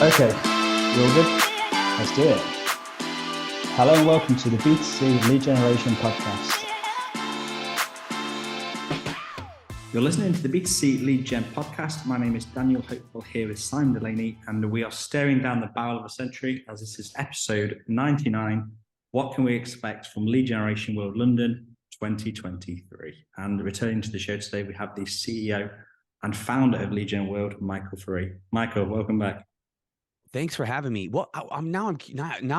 Okay, you all good? Let's do it. Hello and welcome to the B2C Lead Generation Podcast. You're listening to the B2C Lead Gen Podcast. My name is Daniel Hopeful here with Simon Delaney, and we are staring down the barrel of a century as this is episode 99. What can we expect from Lead Generation World London 2023? And returning to the show today, we have the CEO and founder of Lead Gen World, Michael Ferree. Michael, welcome back. Thanks for having me. Well, I'm 99. Do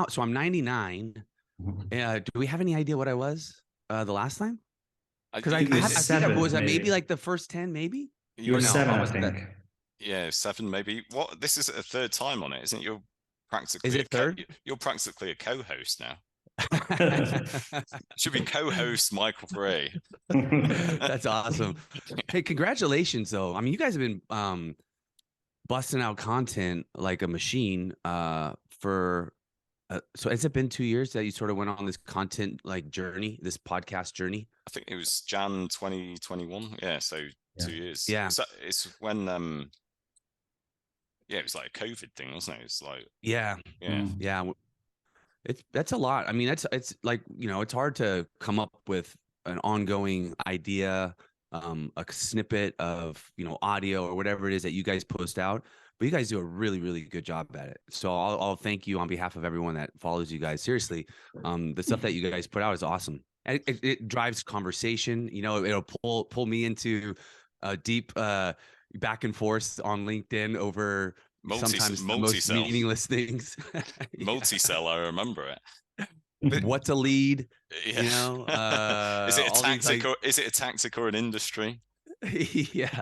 we have any idea what I was the last time? Because I think I was maybe like the first 10, maybe. You were 7, I think. Yeah, 7 maybe. What? This is a third time on it, isn't it? You're practically. Is it third? You're practically a co-host now. Should be co-host Michael Ferree. That's awesome. Hey, congratulations, though. I mean, you guys have been busting out content like a machine for so has it been 2 years that you sort of went on this content like journey, this podcast journey? I think it was Jan 2021. Yeah, so 2 years. Yeah, so it's when it was like a COVID thing, wasn't it? It's like yeah. That's a lot. I mean, it's like, it's hard to come up with an ongoing idea, a snippet of, audio or whatever it is that you guys post out, but you guys do a really, really good job at it. So I'll thank you on behalf of everyone that follows you guys. Seriously. The stuff that you guys put out is awesome. And it drives conversation, it'll pull me into a deep, back and forth on LinkedIn over sometimes the most meaningless things. Multi-sell, I remember it. What's a lead? Yeah. Is it a tactic is it a tactic or an industry? Yeah.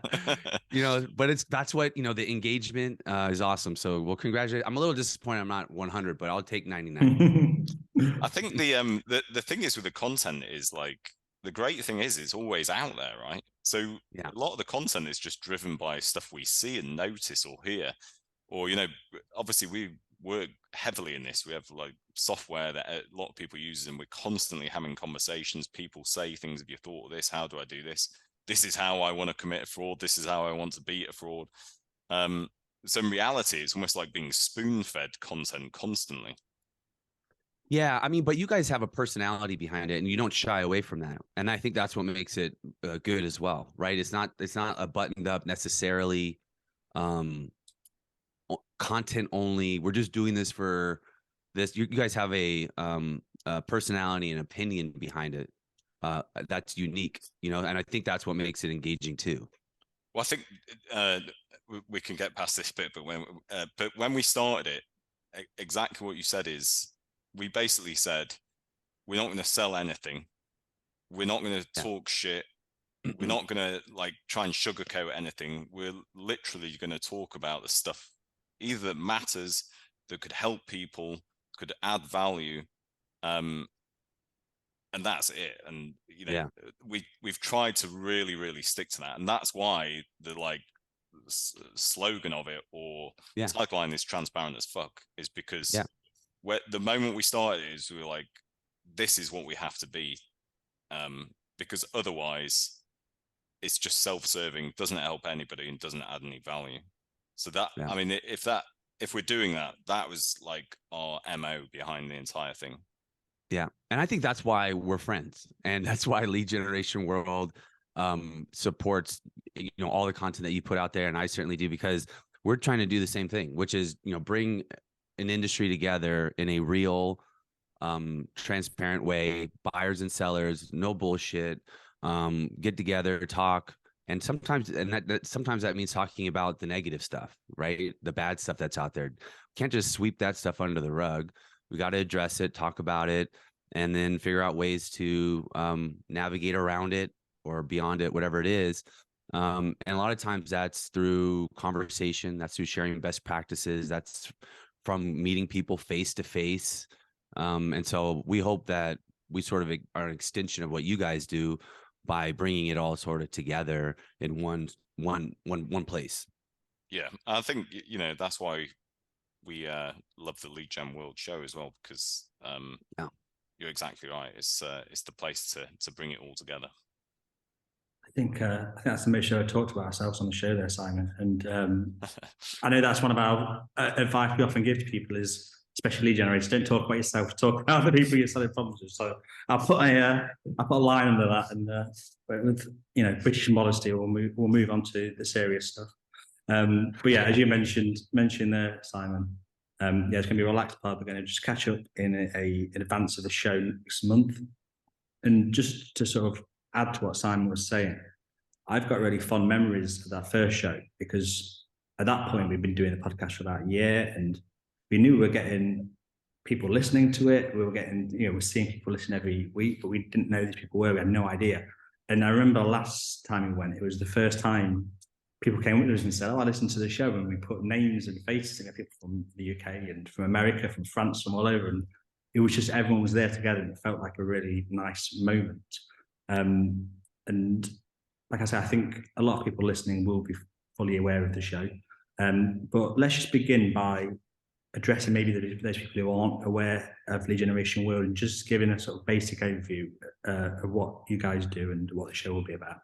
But that's what, the engagement is awesome. So we'll congratulate. I'm a little disappointed I'm not 100, but I'll take 99. I think the thing is with the content is like the great thing is it's always out there, right? So a lot of the content is just driven by stuff we see and notice or hear, or obviously we work heavily in this. We have like software that a lot of people use, and we're constantly having conversations. People say things. Have you thought of this? How do I do this? This is how I want to commit a fraud. This is how I want to beat a fraud. So in reality, it's almost like being spoon-fed content constantly. Yeah, I mean, but you guys have a personality behind it, and you don't shy away from that. And I think that's what makes it good as well, right? It's not a buttoned up necessarily content only. We're just doing this for this. You guys have a personality and opinion behind it that's unique, and I think that's what makes it engaging too. Well, I think we can get past this bit, but when we started it, exactly what you said is we basically said we're not going to sell anything, we're not going to talk shit, we're not going to like try and sugarcoat anything. We're literally going to talk about the stuff either that matters, that could help people, could add value, and that's it. And we've tried to really, really stick to that, and that's why the like slogan of it or tagline is transparent as fuck, is because the moment we started is we were like, this is what we have to be, because otherwise it's just self-serving, doesn't help anybody and doesn't add any value. So that I mean, if we're doing that, that was like our MO behind the entire thing. Yeah. And I think that's why we're friends. And that's why Lead Generation World supports, all the content that you put out there. And I certainly do, because we're trying to do the same thing, which is, bring an industry together in a real, transparent way, buyers and sellers, no bullshit, get together, talk. And sometimes, sometimes that means talking about the negative stuff, right? The bad stuff that's out there. Can't just sweep that stuff under the rug. We got to address it, talk about it, and then figure out ways to navigate around it or beyond it, whatever it is. And a lot of times that's through conversation, that's through sharing best practices, that's from meeting people face to face. And so we hope that we sort of are an extension of what you guys do by bringing it all sort of together in one place. Yeah, I think that's why we love the Lead Gen World show as well, because you're exactly right. It's the place to bring it all together. I think that's the most show I talked about ourselves on the show there, Simon. And I know that's one of our advice we often give to people is, especially lead generators, don't talk about yourself, talk about the people you're selling problems to. So I'll put a line under that, and with British modesty, we'll move on to the serious stuff. But yeah, as you mentioned there, Simon, yeah, it's going to be a relaxed part. We're going to just catch up in advance of the show next month, and just to sort of add to what Simon was saying, I've got really fond memories of that first show because at that point we'd been doing the podcast for about a year, and we knew we were getting people listening to it. We were getting, we're seeing people listen every week, but we didn't know who these people were. We had no idea. And I remember last time we went, it was the first time people came with us and said, "Oh, I listened to the show," and we put names and faces of people from the UK and from America, from France, from all over, and it was just everyone was there together, and it felt like a really nice moment. And like I said, I think a lot of people listening will be fully aware of the show. But let's just begin by addressing maybe those people who aren't aware of Lead Generation World and just giving a sort of basic overview of what you guys do and what the show will be about.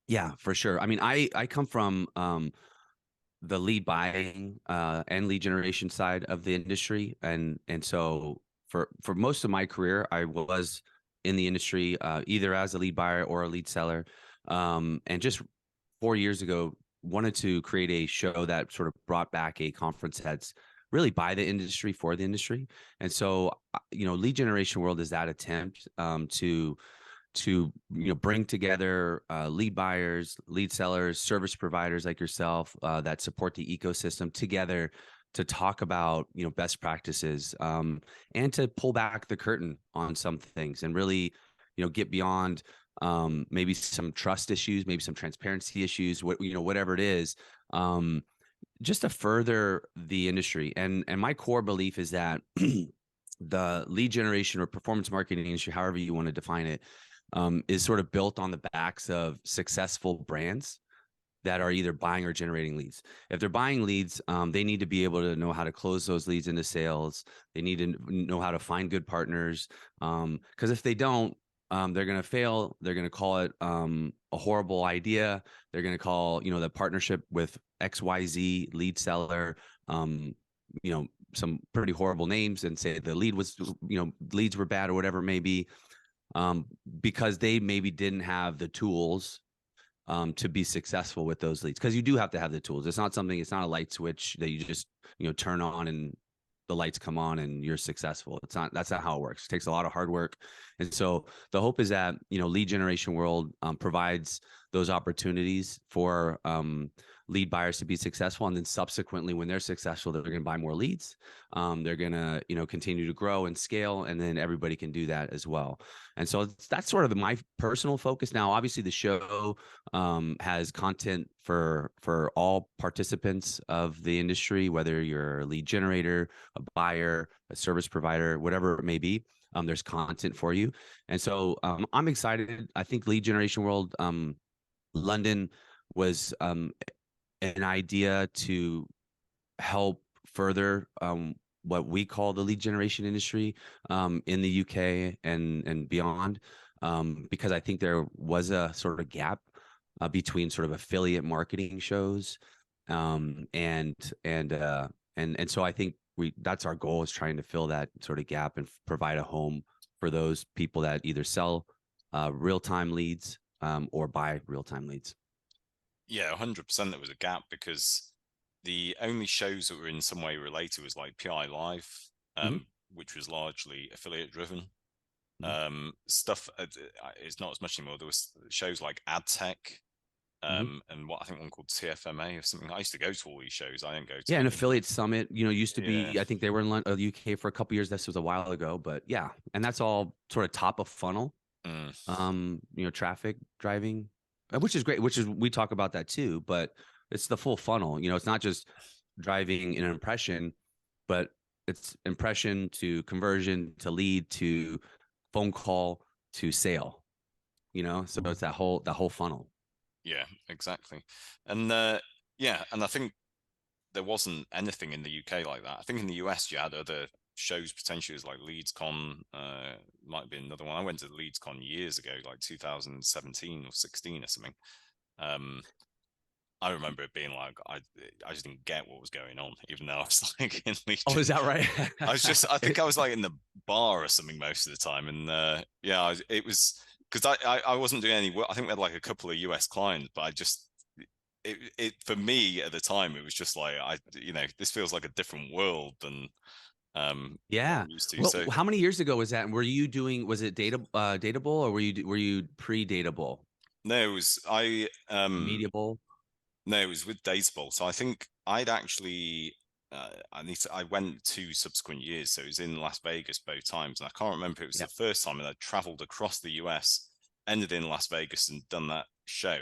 Yeah, for sure. I mean, I come from the lead buying and lead generation side of the industry, and so for most of my career, I was in the industry either as a lead buyer or a lead seller, and just 4 years ago wanted to create a show that sort of brought back a conference that's really by the industry for the industry. And so Lead Generation World is that attempt to bring together lead buyers, lead sellers, service providers like yourself that support the ecosystem together to talk about best practices, and to pull back the curtain on some things and really get beyond maybe some trust issues, maybe some transparency issues, whatever it is, just to further the industry. And my core belief is that the lead generation or performance marketing industry, however you want to define it, is sort of built on the backs of successful brands that are either buying or generating leads. If they're buying leads, they need to be able to know how to close those leads into sales. They need to know how to find good partners. Because if they don't, they're going to fail. They're going to call it a horrible idea. They're going to call, the partnership with XYZ lead seller, some pretty horrible names and say the lead was, leads were bad or whatever it may be, because they maybe didn't have the tools to be successful with those leads. Because you do have to have the tools. It's not a light switch that you just, turn on and the lights come on and you're successful. That's not how it works. It takes a lot of hard work. And so the hope is that, Lead Generation World provides those opportunities for lead buyers to be successful. And then subsequently, when they're successful, they're going to buy more leads. They're going to, continue to grow and scale, and then everybody can do that as well. And so that's sort of my personal focus. Now, obviously the show has content for all participants of the industry, whether you're a lead generator, a buyer, a service provider, whatever it may be. There's content for you. And so I'm excited. I think Lead Generation World London was an idea to help further what we call the lead generation industry in the UK and beyond, because I think there was a sort of gap between sort of affiliate marketing shows, and so I think that's our goal, is trying to fill that sort of gap and provide a home for those people that either sell real-time leads or buy real-time leads. Yeah, 100% there was a gap, because the only shows that were in some way related was like PI Live, which was largely affiliate driven. Stuff, it's not as much anymore. There was shows like AdTech, and what I think one called TFMA or something. I used to go to all these shows. I didn't go to an Affiliate Summit, used to be, Yeah. I think they were in UK for a couple years. This was a while ago, but yeah. And that's all sort of top of funnel, traffic driving, which is great, we talk about that too, but it's the full funnel. It's not just driving an impression, but it's impression to conversion to lead to phone call to sale, so it's that whole funnel. Yeah, exactly. And and I think there wasn't anything in the UK like that. I think in the US you had other shows potentially as like LeadsCon, might be another one. I went to LeadsCon years ago, like 2017 or 16 or something. I remember it being like I just didn't get what was going on, even though I was like in Legion. Oh, is that right? I think I was like in the bar or something most of the time, and yeah, it was because I wasn't doing any work. I think we had like a couple of US clients, but I just it for me at the time it was just like this feels like a different world than yeah. used to. Well, So how many years ago was that? And were you doing, was it Dateable, or were you pre-Dateable? no, it was Mediable? No, it was with Dateable. So I think I'd actually I went 2 subsequent years. So it was in Las Vegas both times. And I can't remember if it was the first time that I traveled across the US, ended in Las Vegas and done that show.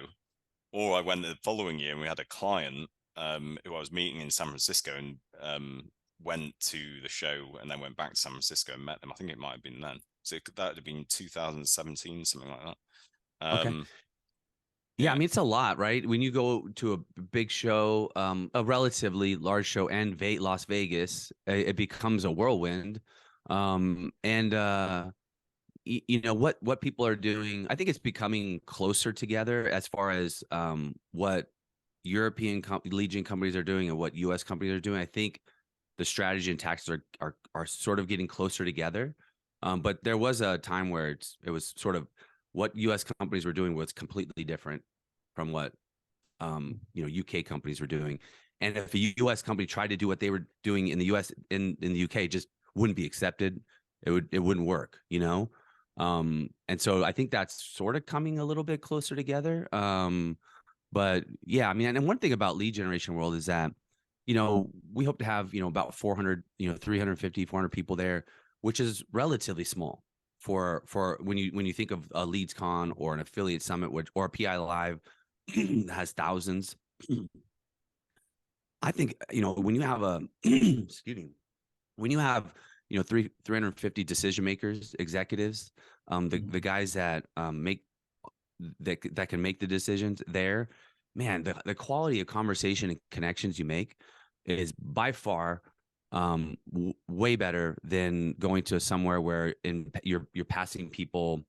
Or I went the following year and we had a client who I was meeting in San Francisco and went to the show and then went back to San Francisco and met them. I think it might have been then. So that would have been 2017, something like that. Okay. Yeah, I mean, it's a lot, right? When you go to a big show, a relatively large show, and Las Vegas, it becomes a whirlwind. You know what people are doing. I think it's becoming closer together as far as what European Legion companies are doing and what U.S. companies are doing. I think the strategy and tactics are sort of getting closer together. But there was a time where it was sort of what U.S. companies were doing was completely different from what UK companies were doing. And if a U.S. company tried to do what they were doing in the U.S. in the UK, just wouldn't be accepted. It wouldn't work, and so I think that's sort of coming a little bit closer together. But yeah, I mean, and one thing about Lead Generation World is that we hope to have about 400, 350, 400 people there, which is relatively small for when you think of a LeadsCon or an affiliate summit, or a PI Live has thousands. I think when you have excuse me, when you have 350 decision makers, executives, the guys that that can make the decisions there, man, the quality of conversation and connections you make is by far way better than going to somewhere where you're passing people,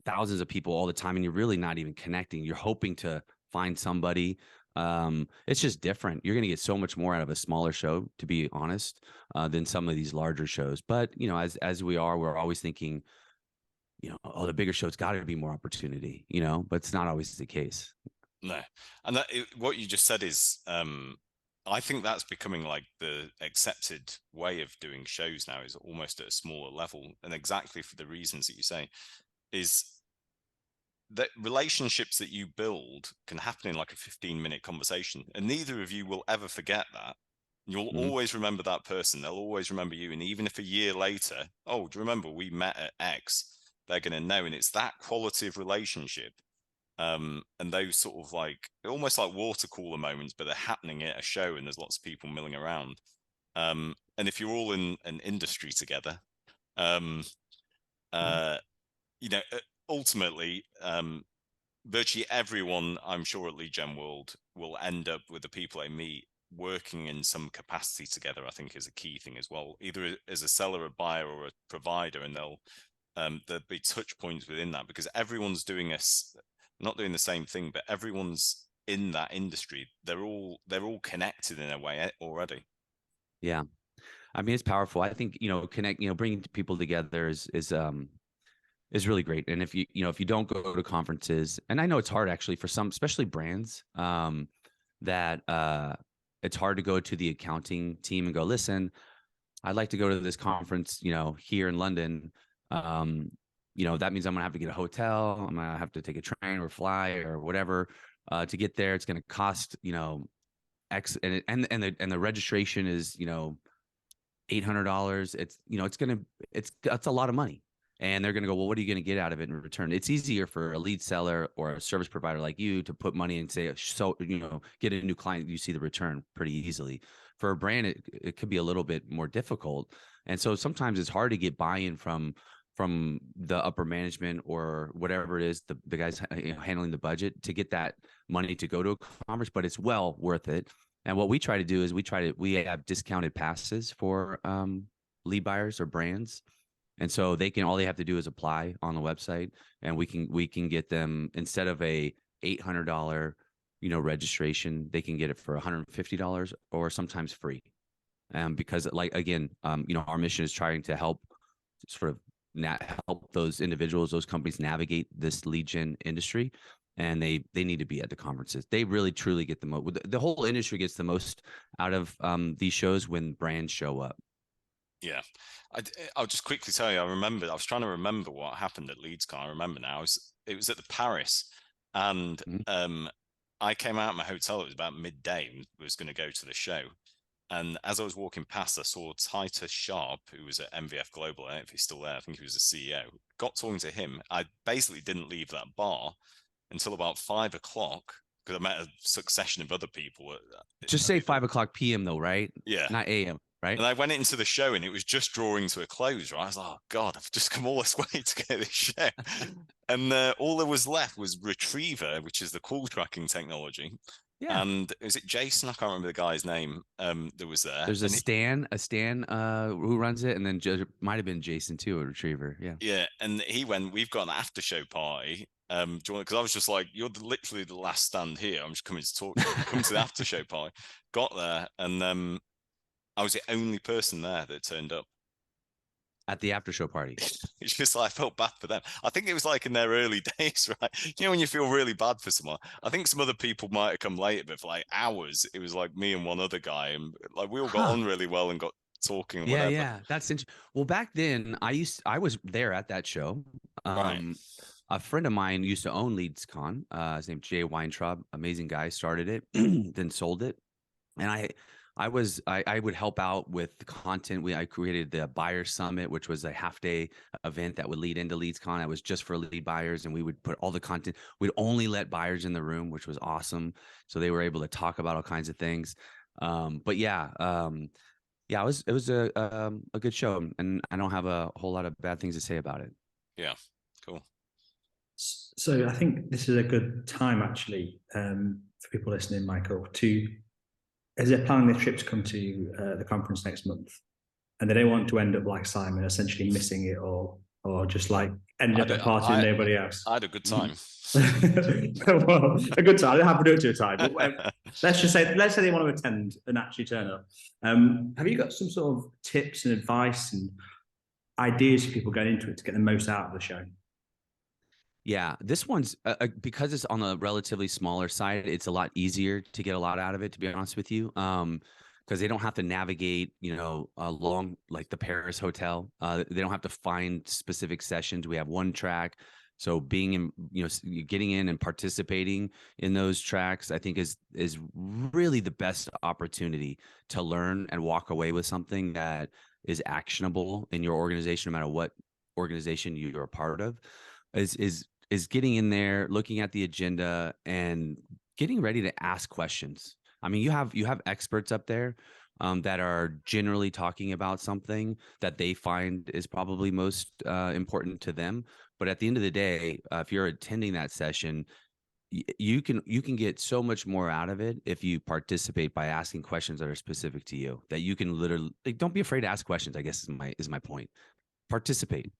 thousands of people all the time, and you're really not even connecting. You're hoping to find somebody. It's just different. You're going to get so much more out of a smaller show, to be honest, than some of these larger shows. But as we're always thinking, oh, the bigger show's got to be more opportunity, but it's not always the case. No, and what you just said is, I think that's becoming like the accepted way of doing shows now, is almost at a smaller level, and exactly for the reasons that you say, is that relationships that you build can happen in like a 15-minute conversation, and neither of you will ever forget that. You'll always remember that person. They'll always remember you. And even if a year later, oh, do you remember we met at X? They're going to know. And it's that quality of relationship. And those sort of like almost like water cooler moments, but they're happening at a show and there's lots of people milling around. And if you're all in an industry together, ultimately, virtually everyone, I'm sure, at Lead Gen World will end up with the people they meet working in some capacity together. I think is a key thing as well, either as a seller, a buyer, or a provider, and there'll be touch points within that, because everyone's not doing the same thing, but everyone's in that industry. They're all connected in a way already. Yeah, I mean, it's powerful. I think bringing people together is really great. And if you don't go to conferences, and I know it's hard actually for some, especially brands, that it's hard to go to the accounting team and go, listen, I'd like to go to this conference, here in London. That means I'm gonna have to get a hotel. I'm gonna have to take a train or fly or whatever to get there. It's gonna cost X, and the registration is $800. It's a lot of money. And they're going to go, well, what are you going to get out of it in return? It's easier for a lead seller or a service provider like you to put money and say, get a new client. You see the return pretty easily. For a brand, it could be a little bit more difficult. And so sometimes it's hard to get buy-in from the upper management or whatever it is, the guys handling the budget, to get that money to go to a conference, but it's well worth it. And what we try to do is we have discounted passes for lead buyers or brands. And so all they have to do is apply on the website, and we can get them, instead of a $800, registration, they can get it for $150 or sometimes free. Because like, again, our mission is trying to help sort of help those individuals, those companies navigate this lead gen industry. And they need to be at the conferences. They really truly get the whole industry gets the most out of these shows when brands show up. Yeah, I'll just quickly tell you. I was trying to remember what happened at LeadsCon. I remember now. It was at the Paris, and I came out of my hotel. It was about midday. And was going to go to the show, and as I was walking past, I saw Titus Sharp, who was at MVF Global. I don't know if he's still there. I think he was the CEO. Got talking to him. I basically didn't leave that bar until about 5 o'clock, because I met a succession of other people. Just say 5 o'clock PM though, right? Yeah, not AM. Right. And I went into the show and it was just drawing to a close, right? I was like, oh God, I've just come all this way to get this show. And all there was left was Retriever, which is the call tracking technology. Yeah. And is it Jason? I can't remember the guy's name that was there. There's a Stan who runs it, and then might have been Jason too, a Retriever. Yeah. Yeah. And he went, we've got an after show party. Because I was just like, you're literally the last stand here. I'm just coming to talk. Come to the after show party. Got there, and I was the only person there that turned up at the after show party. It's just like, I felt bad for them. I think it was like in their early days, right? When you feel really bad for someone. I think some other people might have come later, but for like hours, it was like me and one other guy, and like we all got on really well and got talking. Yeah, whatever. Yeah, that's interesting. Well, back then, I was there at that show. Right. A friend of mine used to own LeadsCon. His name's Jay Weintraub, amazing guy. Started it, then sold it, and I would help out with the content. I created the Buyer Summit, which was a half-day event that would lead into LeadsCon. It was just for lead buyers, and we would put all the content. We'd only let buyers in the room, which was awesome. So they were able to talk about all kinds of things. But yeah, it was a good show, and I don't have a whole lot of bad things to say about it. Yeah, cool. So I think this is a good time, actually, for people listening, Michael, as they're planning their trip to come to the conference next month, and they don't want to end up like Simon, essentially missing it or just like ending up at a party with nobody else. I had a good time. Well, a good time. I have a productive time. But let's say they want to attend and actually turn up. Have you got some sort of tips and advice and ideas for people going into it to get the most out of the show? Yeah, this one's because it's on the relatively smaller side, it's a lot easier to get a lot out of it, to be honest with you. Because they don't have to navigate, along like the Paris hotel. They don't have to find specific sessions. We have one track. So being in, getting in and participating in those tracks, I think is really the best opportunity to learn and walk away with something that is actionable in your organization, no matter what organization you're a part of. Is getting in there, looking at the agenda, and getting ready to ask questions. I mean, you have experts up there that are generally talking about something that they find is probably most important to them. But at the end of the day, if you're attending that session, you can get so much more out of it if you participate by asking questions that are specific to you. That you can literally, don't be afraid to ask questions, I guess is my point. Participate.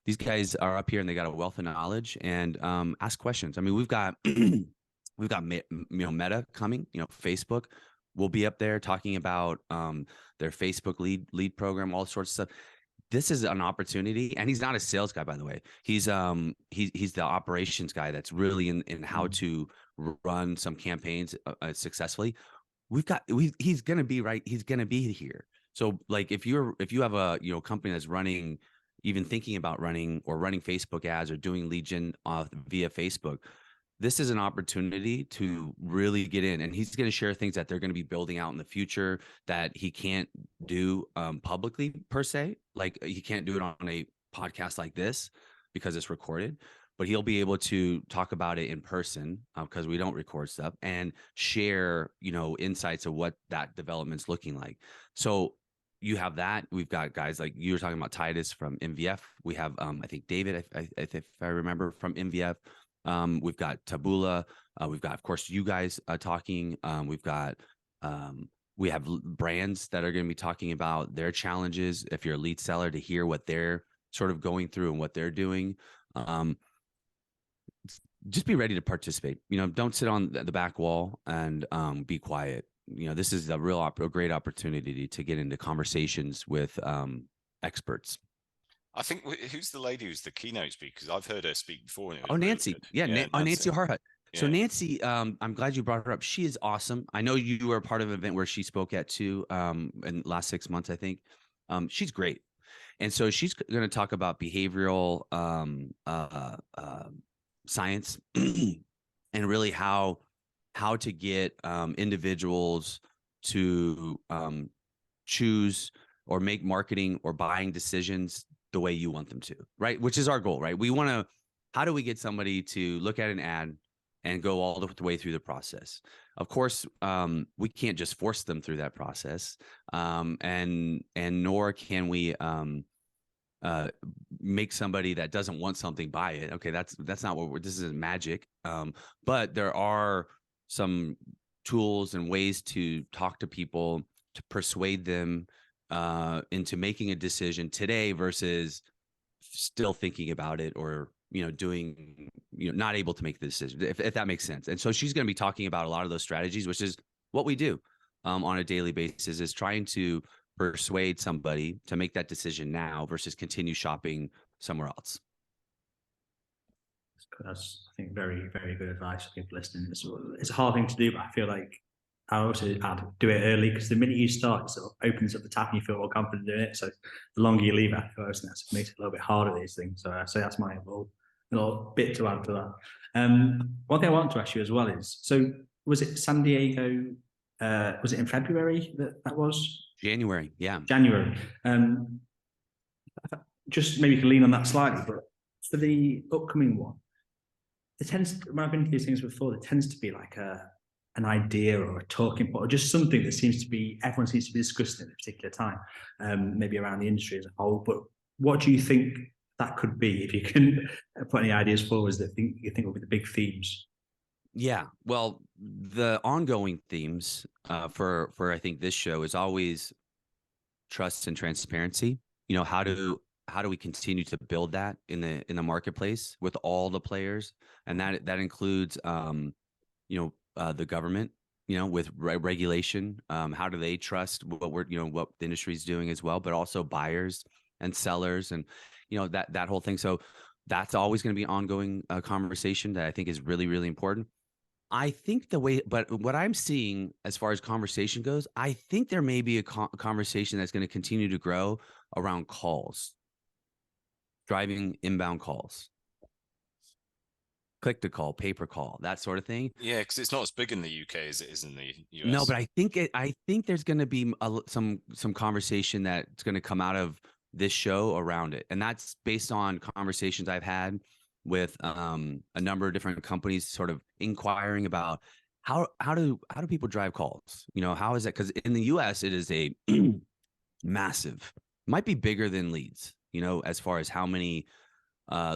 These guys are up here and they got a wealth of knowledge, and ask questions. I mean, we've got Meta coming. Facebook will be up there talking about their Facebook lead program, all sorts of stuff. This is an opportunity, and he's not a sales guy, by the way. He's the operations guy that's really in how to run some campaigns successfully. He's gonna be right. He's gonna be here. So like if you have a company that's running, even thinking about running Facebook ads or doing lead gen via Facebook, this is an opportunity to really get in. And he's going to share things that they're going to be building out in the future that he can't do publicly per se. Like he can't do it on a podcast like this because it's recorded, but he'll be able to talk about it in person because we don't record stuff, and share, insights of what that development's looking like. So you have that. We've got guys like you were talking about, Titus from MVF. We have, I think David, if I remember, from MVF. We've got Taboola. We've got, of course, you guys talking. We've got We have brands that are going to be talking about their challenges. If you're a lead seller, to hear what they're sort of going through and what they're doing. Just be ready to participate. Don't sit on the back wall and be quiet. This is a great opportunity to get into conversations with experts. I think who's the lady who's the keynote speaker? Because I've heard her speak before. And it was Nancy. really Yeah, Nancy Harhut. So Yeah. Nancy, I'm glad you brought her up. She is awesome. I know you were a part of an event where she spoke at too, in the last 6 months, I think. She's great. And so she's going to talk about behavioral science and really how to get individuals to choose or make marketing or buying decisions the way you want them to, right? Which is our goal, right? How do we get somebody to look at an ad and go all the way through the process? Of course, we can't just force them through that process, and nor can we make somebody that doesn't want something buy it. Okay, that's not what this isn't magic. But there are some tools and ways to talk to people to persuade them into making a decision today versus still thinking about it, or doing not able to make the decision, if that makes sense. And so she's going to be talking about a lot of those strategies, which is what we do on a daily basis, is trying to persuade somebody to make that decision now versus continue shopping somewhere else. That's, I think, very, very good advice for people listening. It's a hard thing to do, but I feel like I'd do it early, because the minute you start, it sort of opens up the tap and you feel more confident doing it. So the longer you leave it, I feel like that makes it a little bit harder, these things. So that's my little bit to add to that. One thing I want to ask you as well is, so was it San Diego? Was it in February that was? January, yeah. January. Just maybe you can lean on that slightly, but for the upcoming one, when I've been to these things before, there tends to be like an idea or a talking point, or just something that everyone seems to be discussing at a particular time, maybe around the industry as a whole. But what do you think that could be, if you can put any ideas forward that you think will be the big themes? Yeah, well, the ongoing themes for I think this show is always trust and transparency. How do we continue to build that in the marketplace with all the players, and that includes the government, with regulation. How do they trust what the industry is doing as well, but also buyers and sellers, and that whole thing. So that's always going to be an ongoing conversation that I think is really, really important. I think but what I'm seeing as far as conversation goes, I think there may be a conversation that's going to continue to grow around calls, driving inbound calls, click to call, pay per call, that sort of thing. Yeah, because it's not as big in the UK as it is in the US. No, but I think there's going to be some conversation that's going to come out of this show around it, and that's based on conversations I've had with a number of different companies, sort of inquiring about how do people drive calls? How is that? Because in the US, it is a massive, might be bigger than leads, as far as how many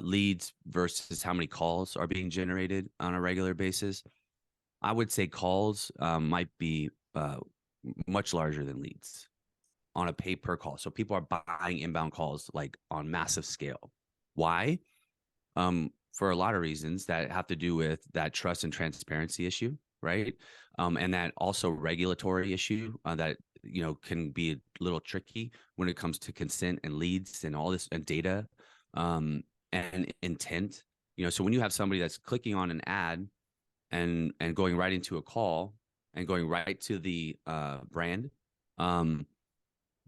leads versus how many calls are being generated on a regular basis. I would say calls might be much larger than leads on a pay per call. So people are buying inbound calls like on massive scale. Why? For a lot of reasons that have to do with that trust and transparency issue, right? And that also regulatory issue that can be a little tricky when it comes to consent and leads and all this and data and intent. So when you have somebody that's clicking on an ad and going right into a call and going right to the brand,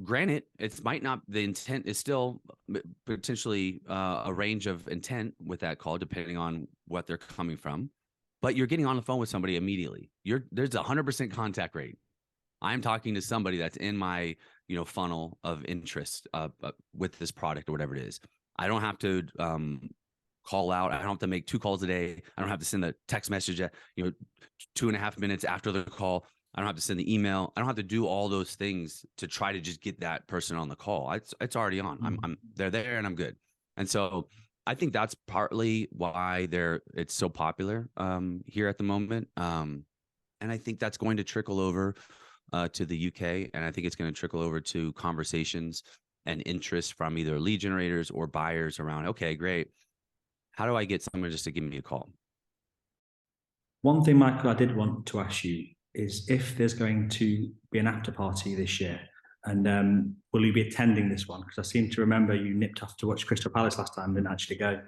granted, the intent is still potentially a range of intent with that call, depending on what they're coming from, but you're getting on the phone with somebody immediately. There's 100% contact rate. I'm talking to somebody that's in my, funnel of interest with this product or whatever it is. I don't have to call out. I don't have to make 2 calls a day. I don't have to send a text message at, 2.5 minutes after the call. I don't have to send the email. I don't have to do all those things to try to just get that person on the call. It's already on. They're there and I'm good. And so I think that's partly why it's so popular here at the moment. And I think that's going to trickle over to the UK, and I think it's going to trickle over to conversations and interest from either lead generators or buyers around, okay, great. How do I get someone just to give me a call? One thing, Michael, I did want to ask you is if there's going to be an after party this year, and will you be attending this one? Because I seem to remember you nipped off to watch Crystal Palace last time and didn't actually go.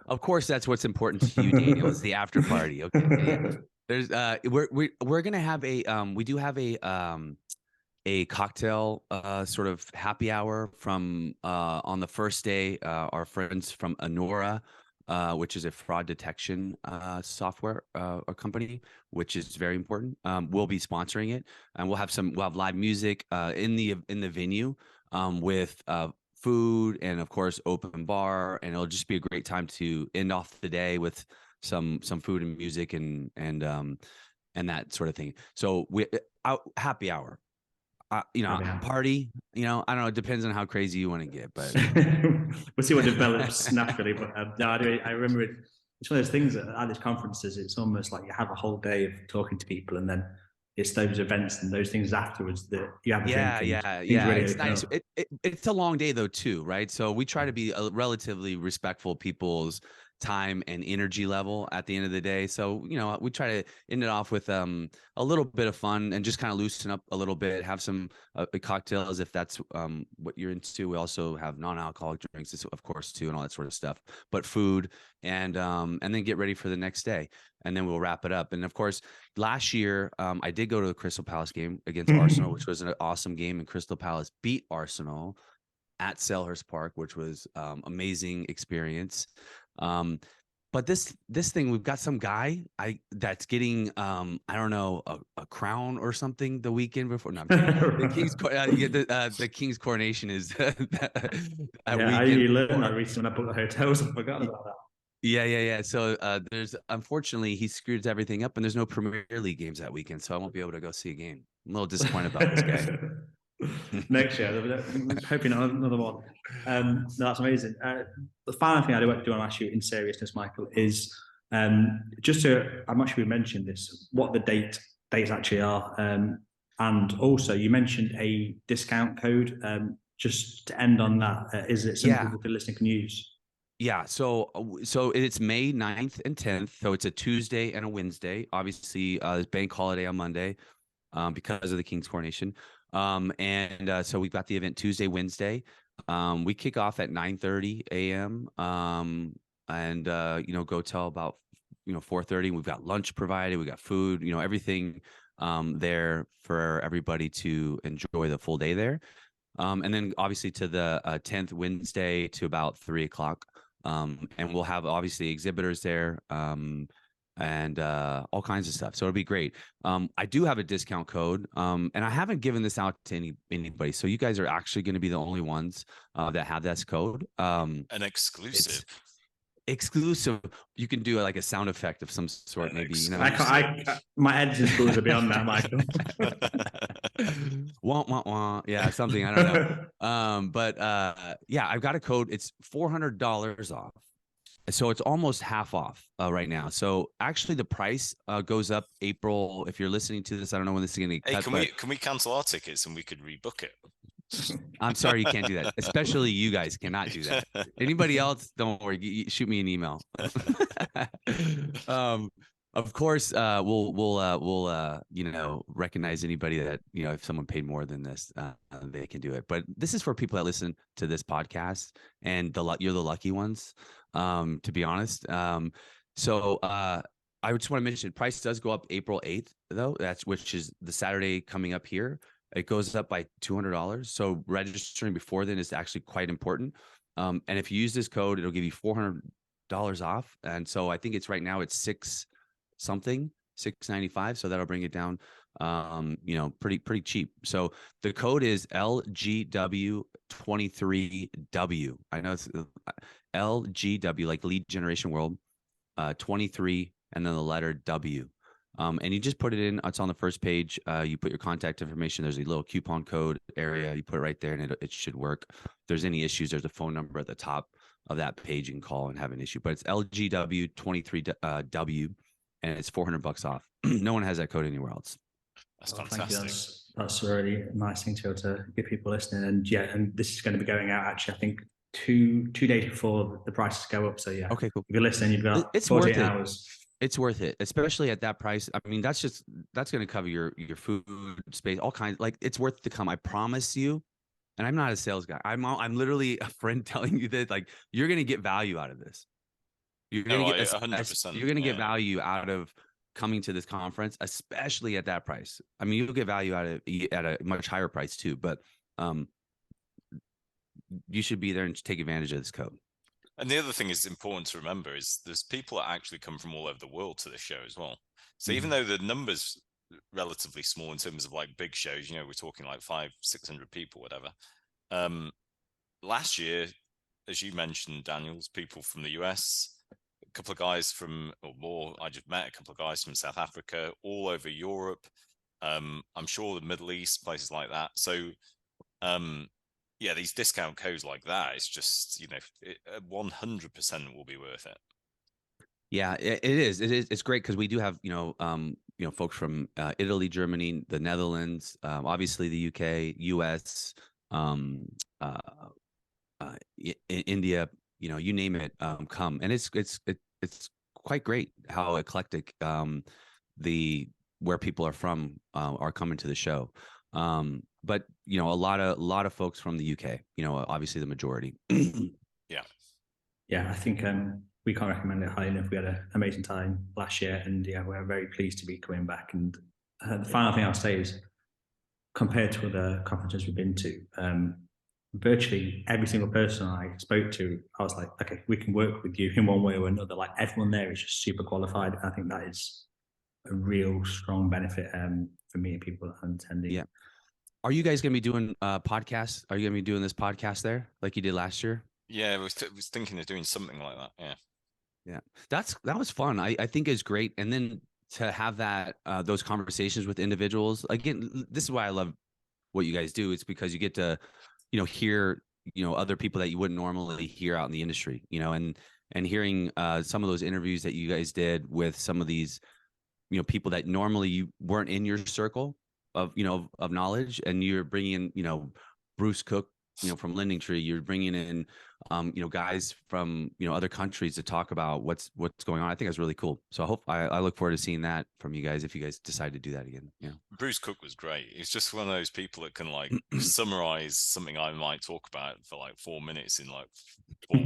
Of course, that's what's important to you, Daniel, is the after party. Okay. Yeah. There's we're gonna have we do have a cocktail sort of happy hour from on the first day. Our friends from Anora, which is a fraud detection software company, which is very important. We'll be sponsoring it, and we'll have live music in the venue with food and of course open bar, and it'll just be a great time to end off the day with some food and music and that sort of thing. So happy hour. Party, I don't know. It depends on how crazy you want to get, but we'll see what develops naturally. But no, I remember it's one of those things at these conferences. It's almost like you have a whole day of talking to people, and then it's those events and those things afterwards that you have. Yeah. Really it's nice. It's a long day though, too, right? So we try to be relatively respectful of people's time and energy level at the end of the day. So, we try to end it off with a little bit of fun and just kind of loosen up a little bit, have some cocktails if that's what you're into. We also have non-alcoholic drinks, of course, too, and all that sort of stuff, but food and then get ready for the next day. And then we'll wrap it up. And of course, last year, I did go to the Crystal Palace game against Arsenal, which was an awesome game. And Crystal Palace beat Arsenal at Selhurst Park, which was amazing experience. But this thing, we've got some guy that's getting I don't know, a crown or something the weekend before. No, the King's coronation is that weekend. You learned that recently when I booked the hotels. I forgot about that. Yeah. So there's unfortunately he screwed everything up, and there's no Premier League games that weekend, so I won't be able to go see a game. I'm a little disappointed about this guy. Next year, hoping not another one. No, that's amazing. The final thing I do want to ask you in seriousness, Michael, is just to, I'm not sure we mentioned this, what the dates actually are. And also you mentioned a discount code. Just to end on that, is it something people listening can use? Yeah, so it's May 9th and 10th. So it's a Tuesday and a Wednesday. Obviously, it's bank holiday on Monday because of the King's coronation. So we've got the event Tuesday, Wednesday. We kick off at 9:30 a.m. And go till about 4:30. We've got lunch provided. We got food. Everything there for everybody to enjoy the full day there. And then obviously to the 10th Wednesday to about 3:00. And we'll have obviously exhibitors there. And all kinds of stuff. So it'll be great. I do have a discount code, and I haven't given this out to anybody. So you guys are actually going to be the only ones that have this code. An exclusive. Exclusive. You can do like a sound effect of some sort, maybe. My editing skills are beyond that, Michael. Wah, wah, wah. Yeah, something. I don't know. But I've got a code. It's $400 off. So it's almost half off right now. So actually the price goes up April. If you're listening to this, I don't know when this is going to get cut. Can we cancel our tickets and we could rebook it? I'm sorry, you can't do that. Especially you guys cannot do that. Anybody else, don't worry. Shoot me an email. Of course, we'll recognize anybody that, if someone paid more than this, they can do it. But this is for people that listen to this podcast, and you're the lucky ones, to be honest. So I just want to mention, price does go up April 8th, though. Which is the Saturday coming up here. It goes up by $200. So registering before then is actually quite important. And if you use this code, it'll give you $400 off. And so I think it's right now it's $695. So that'll bring it down, pretty cheap. So the code is LGW23W. I know it's LGW, like Lead Generation World, 23, and then the letter W. And you just put it in. It's on the first page. You put your contact information. There's a little coupon code area. You put it right there, and it should work. If there's any issues, there's a phone number at the top of that page. You can call and have an issue. But it's LGW23W, and it's $400 off. No one has that code anywhere else. That's Thank fantastic. you. That's a really nice thing to be able to give people listening. And yeah, and this is going to be going out actually, I think two days before the prices go up. So yeah, Okay, cool. if you're listening, you've got It's 48 worth it. hours. It's worth it, especially at that price. I mean, that's going to cover your food, space, all kinds. Like, it's worth to come. I promise you. And I'm not a sales guy. I'm literally a friend telling you that, like, you're going to get value out of this. You're going to get 100%. You're going to get value out of coming to this conference, especially at that price. I mean, you'll get value out of at a much higher price too, but you should be there and take advantage of this code. And the other thing is important to remember is there's people that actually come from all over the world to this show as well. So even though the numbers relatively small in terms of like big shows, you know, we're talking like 500-600 people, whatever. Last year, as you mentioned, Daniel's people from the US, a couple of guys from, or more, I just met a couple of guys from South Africa, all over Europe. I'm sure the Middle East, places like that. So, yeah, these discount codes like that, it's just, you know, 100% will be worth it. Yeah, it is. It's great because we do have, folks from Italy, Germany, the Netherlands, obviously the UK, US, India, you name it, come. And it's quite great how eclectic where people are from are coming to the show. But a lot of folks from the UK, obviously the majority. Yeah, I think we can't recommend it highly enough. We had an amazing time last year, and yeah, we're very pleased to be coming back. And the final thing I'll say is, compared to other conferences we've been to, virtually every single person I spoke to, I was like, okay, we can work with you in one way or another. Like, everyone there is just super qualified. I think that is a real strong benefit for me and people that are attending. Yeah. Are you guys going to be doing podcasts? Are you going to be doing this podcast there like you did last year? Yeah, I was thinking of doing something like that. Yeah, that was fun. I think it's great. And then to have that those conversations with individuals, again, this is why I love what you guys do. It's because you get to hear other people that you wouldn't normally hear out in the industry, and hearing some of those interviews that you guys did with some of these people that normally you weren't in your circle of knowledge, and you're bringing in Bruce Cook from LendingTree, you're bringing in guys from other countries to talk about what's going on. I think that's really cool. So I look forward to seeing that from you guys if you guys decide to do that again. Yeah, Bruce Cook was great. He's just one of those people that can like summarize something I might talk about for like 4 minutes in like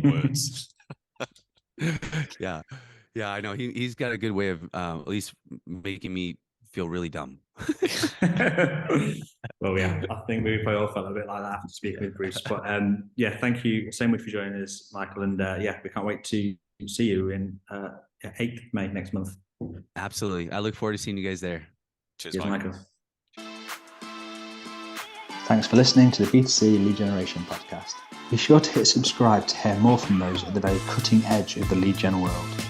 4 words. Yeah, I know he's got a good way of at least making me feel really dumb. Well, yeah, I think we probably all felt a bit like that after speaking with Bruce. But yeah, thank you so much for joining us, Michael. And yeah, we can't wait to see you in 8th May next month. Absolutely. I look forward to seeing you guys there. Cheers, Michael. Thanks for listening to the B2C Lead Generation podcast. Be sure to hit subscribe to hear more from those at the very cutting edge of the lead gen world.